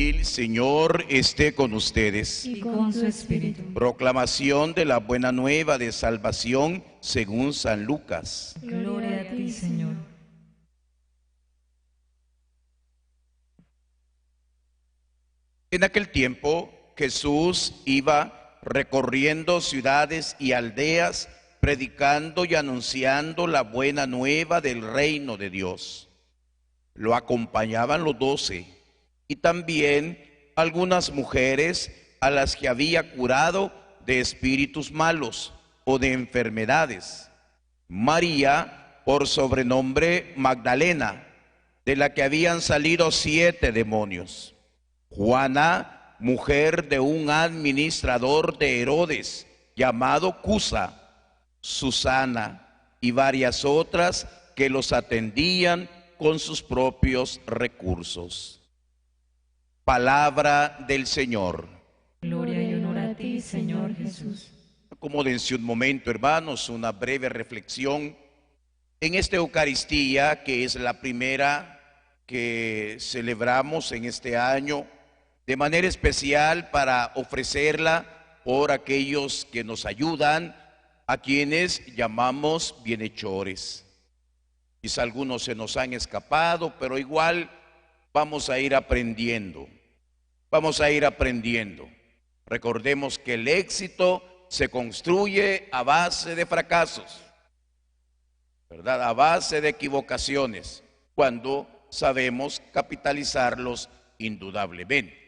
El Señor esté con ustedes. Y con su espíritu. Proclamación de la buena nueva de salvación según San Lucas. Gloria a ti, Señor. En aquel tiempo Jesús iba recorriendo ciudades y aldeas, predicando y anunciando la buena nueva del reino de Dios. Lo acompañaban los 12 y también algunas mujeres a las que había curado de espíritus malos o de enfermedades. María, por sobrenombre Magdalena, de la que habían salido 7 demonios. Juana, mujer de un administrador de Herodes, llamado Cusa. Susana y varias otras que los atendían con sus propios recursos. Palabra del Señor. Gloria y honor a ti, Señor Jesús. Acomódense un momento, hermanos, una breve reflexión en esta Eucaristía, que es la primera que celebramos en este año, de manera especial para ofrecerla por aquellos que nos ayudan, a quienes llamamos bienhechores. Quizá algunos se nos han escapado, pero igual vamos a ir aprendiendo. Vamos a ir aprendiendo. Recordemos que el éxito se construye a base de fracasos, ¿verdad? A base de equivocaciones, cuando sabemos capitalizarlos indudablemente.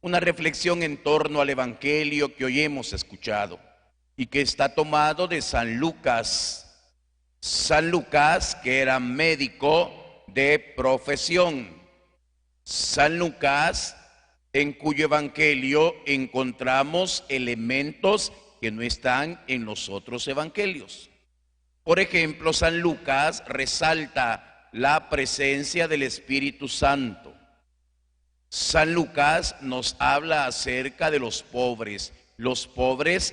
Una reflexión en torno al Evangelio que hoy hemos escuchado y que está tomado de San Lucas. San Lucas, que era médico de profesión. San Lucas, en cuyo evangelio encontramos elementos que no están en los otros evangelios. Por ejemplo, San Lucas resalta la presencia del Espíritu Santo. San Lucas nos habla acerca de los pobres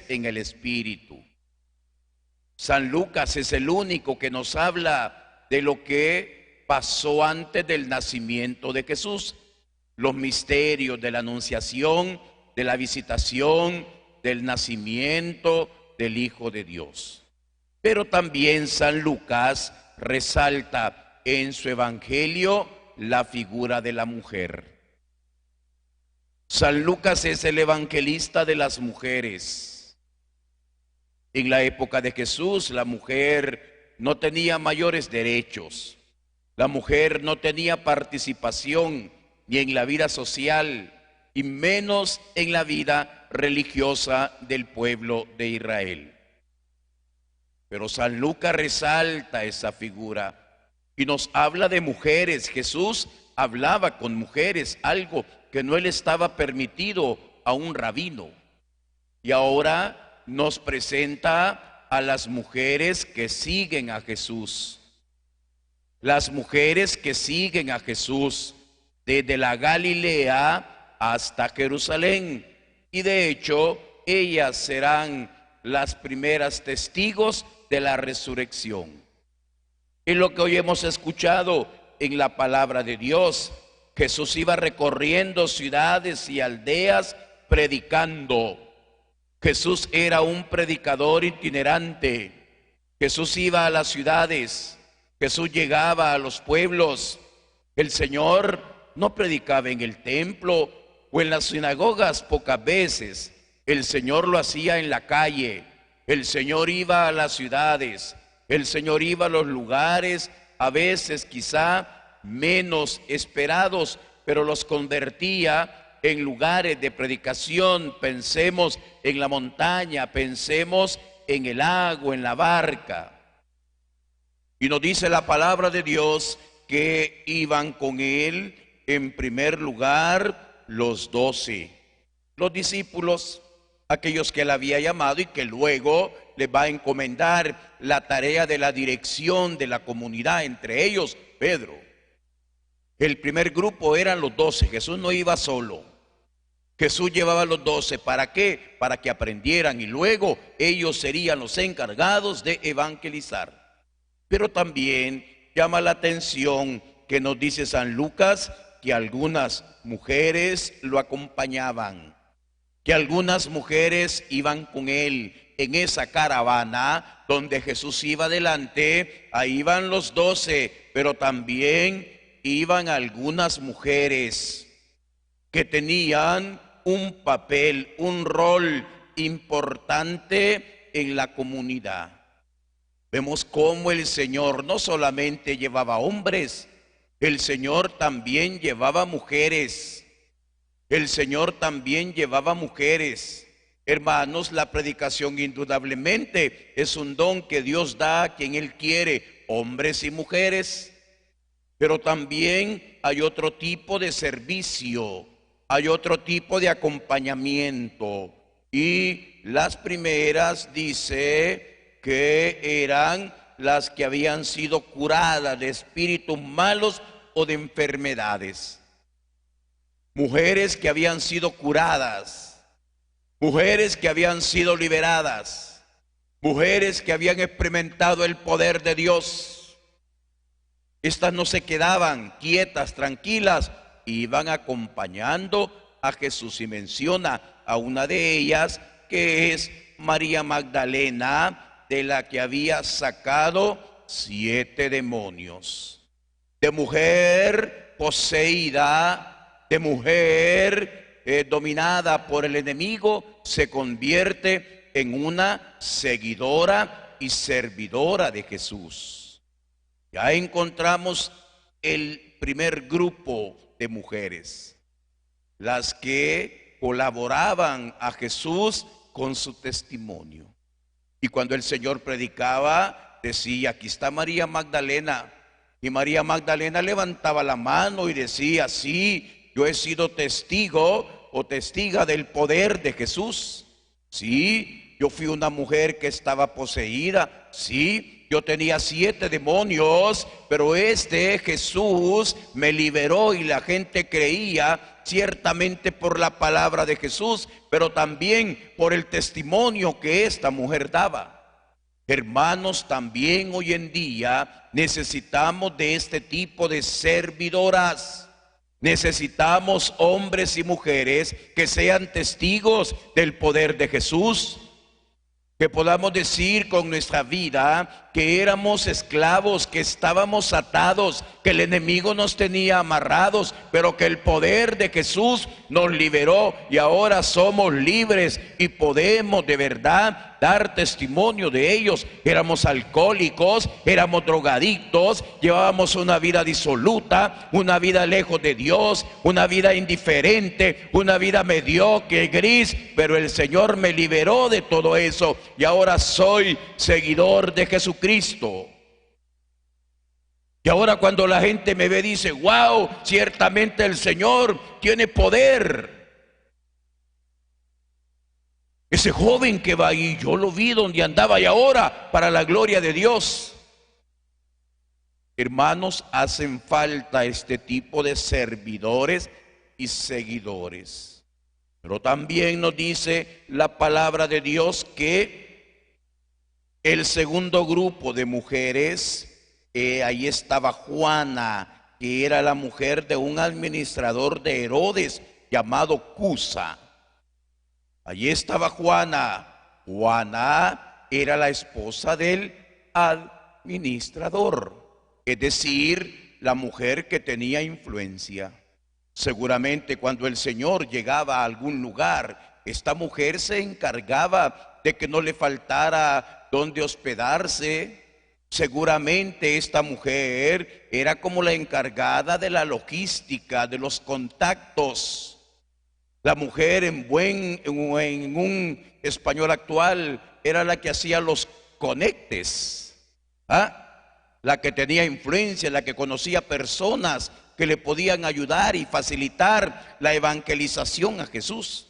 en el espíritu. San Lucas es el único que nos habla de lo que pasó antes del nacimiento de Jesús, los misterios de la anunciación, de la visitación, del nacimiento del Hijo de Dios. Pero también San Lucas resalta en su evangelio la figura de la mujer. San Lucas es el evangelista de las mujeres. En la época de Jesús, la mujer no tenía mayores derechos. La mujer no tenía participación ni en la vida social y menos en la vida religiosa del pueblo de Israel. Pero San Lucas resalta esa figura y nos habla de mujeres. Jesús hablaba con mujeres, algo que no le estaba permitido a un rabino. Y ahora nos presenta a las mujeres que siguen a Jesús. Las mujeres que siguen a Jesús desde la Galilea hasta Jerusalén. Y de hecho, ellas serán las primeras testigos de la resurrección. Es lo que hoy hemos escuchado en la palabra de Dios. Jesús iba recorriendo ciudades y aldeas predicando. Jesús era un predicador itinerante. Jesús iba a las ciudades. Jesús llegaba a los pueblos. El Señor no predicaba en el templo o en las sinagogas pocas veces. El Señor lo hacía en la calle. El Señor iba a las ciudades. El Señor iba a los lugares, a veces quizá menos esperados, pero los convertía en lugares de predicación. Pensemos en la montaña, pensemos en el lago, en la barca. Y nos dice la palabra de Dios que iban con él en primer lugar los 12, los discípulos, aquellos que él había llamado y que luego les va a encomendar la tarea de la dirección de la comunidad, entre ellos Pedro. El primer grupo eran los 12, Jesús no iba solo. Jesús llevaba a los 12, ¿para qué? Para que aprendieran y luego ellos serían los encargados de evangelizar. Pero también llama la atención que nos dice San Lucas que algunas mujeres lo acompañaban, que algunas mujeres iban con él en esa caravana donde Jesús iba adelante. Ahí iban los 12, pero también iban algunas mujeres que tenían un papel, un rol importante en la comunidad. Vemos cómo el Señor no solamente llevaba hombres, el Señor también llevaba mujeres. El Señor también llevaba mujeres. Hermanos, la predicación indudablemente es un don que Dios da a quien Él quiere, hombres y mujeres. Pero también hay otro tipo de servicio, hay otro tipo de acompañamiento. Y las primeras dice que eran las que habían sido curadas de espíritus malos o de enfermedades. Mujeres que habían sido curadas, mujeres que habían sido liberadas, mujeres que habían experimentado el poder de Dios. Estas no se quedaban quietas, tranquilas, iban acompañando a Jesús, y menciona a una de ellas, que es María Magdalena, de la que había sacado 7 demonios. De mujer poseída, de mujer dominada por el enemigo, se convierte en una seguidora y servidora de Jesús. Ya encontramos el primer grupo de mujeres, las que colaboraban a Jesús con su testimonio. Y cuando el Señor predicaba, decía: aquí está María Magdalena. Y María Magdalena levantaba la mano y decía: sí, yo he sido testigo o testiga del poder de Jesús. Sí, yo fui una mujer que estaba poseída. Sí, yo tenía 7 demonios, pero Jesús me liberó, y la gente creía ciertamente por la palabra de Jesús, pero también por el testimonio que esta mujer daba. Hermanos, también hoy en día necesitamos de este tipo de servidoras. Necesitamos hombres y mujeres que sean testigos del poder de Jesús, que podamos decir con nuestra vida que éramos esclavos, que estábamos atados, que el enemigo nos tenía amarrados, pero que el poder de Jesús nos liberó y ahora somos libres y podemos de verdad dar testimonio de ellos. Éramos alcohólicos, éramos drogadictos, llevábamos una vida disoluta, una vida lejos de Dios, una vida indiferente, una vida mediocre, gris, pero el Señor me liberó de todo eso y ahora soy seguidor de Jesucristo. Y ahora cuando la gente me ve dice: wow, ciertamente el Señor tiene poder. Ese joven que va ahí, yo lo vi donde andaba, y ahora para la gloria de Dios. Hermanos, hacen falta este tipo de servidores y seguidores. Pero también nos dice la palabra de Dios que el segundo grupo de mujeres, ahí estaba Juana, que era la mujer de un administrador de Herodes llamado Cusa. Allí estaba Juana. Juana era la esposa del administrador, es decir, la mujer que tenía influencia. Seguramente cuando el Señor llegaba a algún lugar, esta mujer se encargaba de que no le faltara donde hospedarse. Seguramente esta mujer era como la encargada de la logística, de los contactos. La mujer en un español actual era la que hacía los conectes, la que tenía influencia, la que conocía personas que le podían ayudar y facilitar la evangelización a Jesús.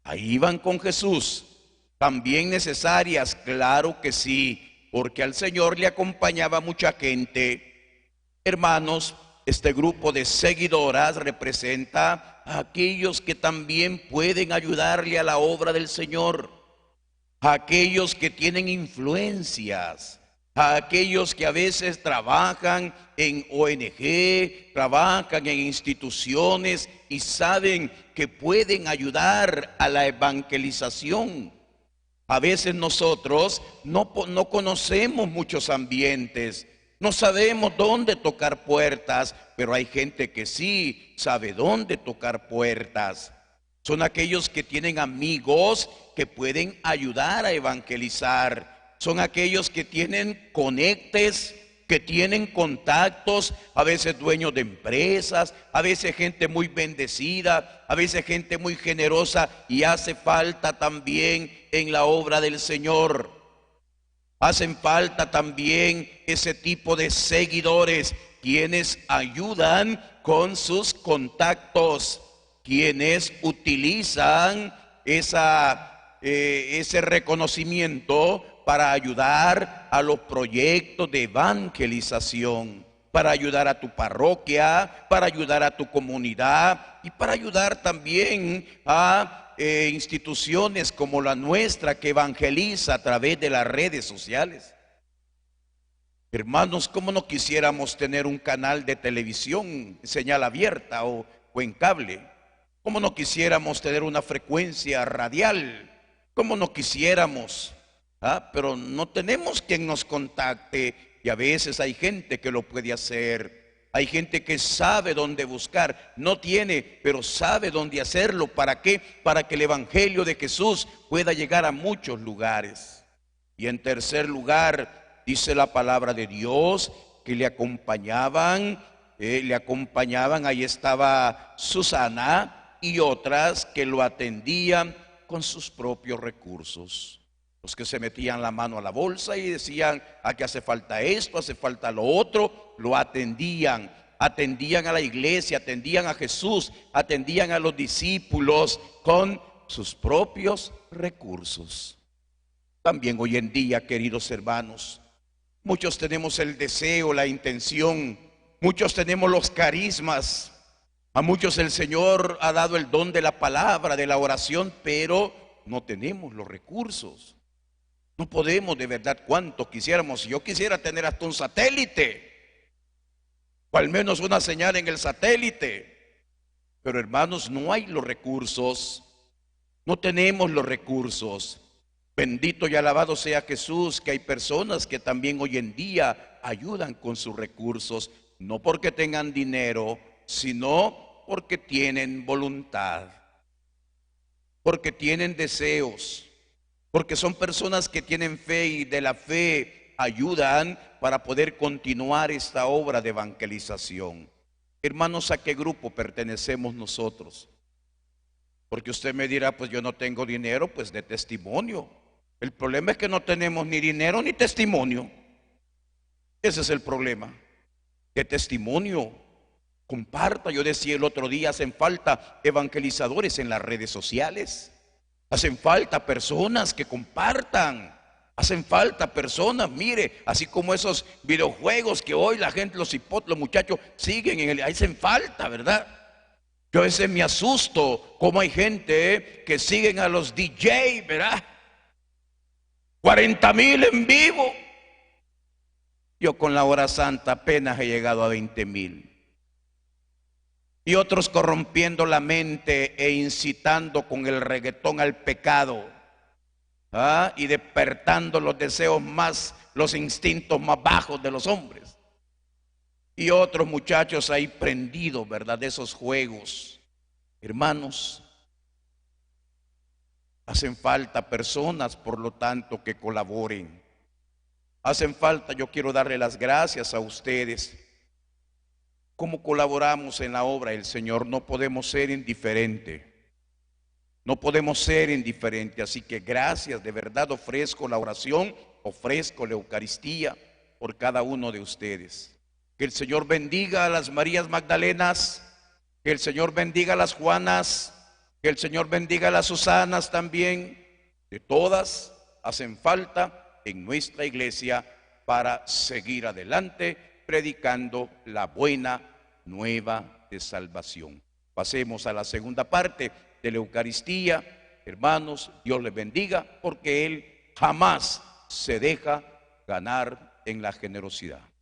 Ahí iban con Jesús. También necesarias, claro que sí, porque al Señor le acompañaba mucha gente. Hermanos, este grupo de seguidoras representa a aquellos que también pueden ayudarle a la obra del Señor, a aquellos que tienen influencias, a aquellos que a veces trabajan en ONG, trabajan en instituciones y saben que pueden ayudar a la evangelización. A veces nosotros no conocemos muchos ambientes, no sabemos dónde tocar puertas, pero hay gente que sí sabe dónde tocar puertas. Son aquellos que tienen amigos que pueden ayudar a evangelizar. Son aquellos que tienen conectes, que tienen contactos, a veces dueños de empresas, a veces gente muy bendecida, a veces gente muy generosa, y hace falta también en la obra del Señor. Hacen falta también ese tipo de seguidores, quienes ayudan con sus contactos, quienes utilizan ese reconocimiento para ayudar a los proyectos de evangelización, para ayudar a tu parroquia, para ayudar a tu comunidad y para ayudar también a instituciones como la nuestra que evangeliza a través de las redes sociales. Hermanos, ¿cómo no quisiéramos tener un canal de televisión, señal abierta o en cable? ¿Cómo no quisiéramos tener una frecuencia radial? ¿Cómo no quisiéramos? Pero no tenemos quien nos contacte, y a veces hay gente que lo puede hacer. Hay gente que sabe dónde buscar, no tiene, pero sabe dónde hacerlo. ¿Para qué? Para que el Evangelio de Jesús pueda llegar a muchos lugares. Y en tercer lugar, dice la palabra de Dios que le acompañaban, ahí estaba Susana y otras que lo atendían con sus propios recursos. Los que se metían la mano a la bolsa y decían, aquí hace falta esto, hace falta lo otro, lo atendían a la iglesia, atendían a Jesús, atendían a los discípulos con sus propios recursos. También hoy en día, queridos hermanos, muchos tenemos el deseo, la intención, muchos tenemos los carismas, a muchos el Señor ha dado el don de la palabra, de la oración, pero no tenemos los recursos. No podemos, de verdad, cuánto quisiéramos. Si yo quisiera tener hasta un satélite, o al menos una señal en el satélite, pero hermanos, no hay los recursos, no tenemos los recursos. Bendito y alabado sea Jesús, que hay personas que también hoy en día ayudan con sus recursos, no porque tengan dinero, sino porque tienen voluntad, porque tienen deseos, porque son personas que tienen fe y de la fe ayudan para poder continuar esta obra de evangelización. Hermanos, ¿a qué grupo pertenecemos nosotros? Porque usted me dirá, pues yo no tengo dinero, pues de testimonio. El problema es que no tenemos ni dinero ni testimonio. Ese es el problema, de testimonio. Comparta, yo decía el otro día, hacen falta evangelizadores en las redes sociales. Hacen falta personas que compartan. Hacen falta personas, mire, así como esos videojuegos que hoy la gente, los muchachos siguen hacen falta, ¿verdad? Yo a veces me asusto como hay gente que siguen a los DJ, ¿verdad? 40,000 en vivo. Yo con la hora santa apenas he llegado a 20,000. Y otros corrompiendo la mente e incitando con el reggaetón al pecado, y despertando los deseos más, los instintos más bajos de los hombres. Y otros muchachos ahí prendidos, ¿verdad?, de esos juegos. Hermanos, hacen falta personas, por lo tanto, que colaboren. Hacen falta, yo quiero darle las gracias a ustedes. ¿Cómo colaboramos en la obra del Señor? No podemos ser indiferentes. No podemos ser indiferentes. Así que gracias, de verdad ofrezco la oración, ofrezco la Eucaristía por cada uno de ustedes. Que el Señor bendiga a las Marías Magdalenas, que el Señor bendiga a las Juanas, que el Señor bendiga a las Susanas también. De todas hacen falta en nuestra iglesia para seguir adelante predicando la buena nueva de salvación. Pasemos a la segunda parte de la Eucaristía. Hermanos, Dios les bendiga, porque Él jamás se deja ganar en la generosidad.